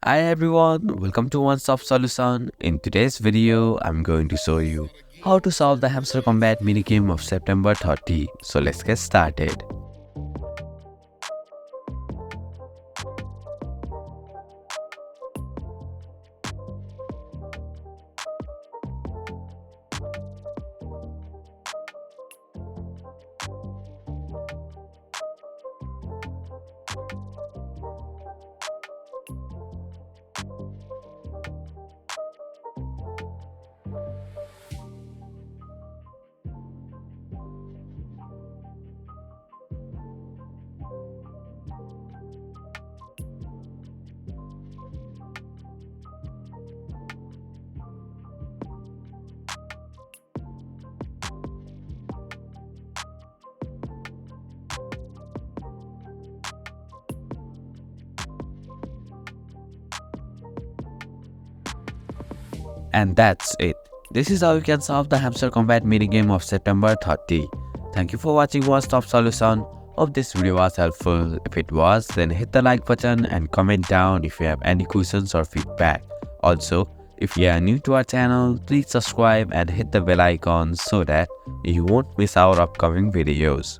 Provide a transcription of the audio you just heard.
Hi everyone, welcome to One Stop Solution. In today's video, I'm going to show you how to solve the Hamster Kombat minigame of September 30. So let's get started. And that's it. This is how you can solve the Hamster Kombat minigame of September 30. Thank you for watching One Stop Solution. Hope this video was helpful. If it was, then hit the like button and comment down if you have any questions or feedback. Also, if you are new to our channel, please subscribe and hit the bell icon so that you won't miss our upcoming videos.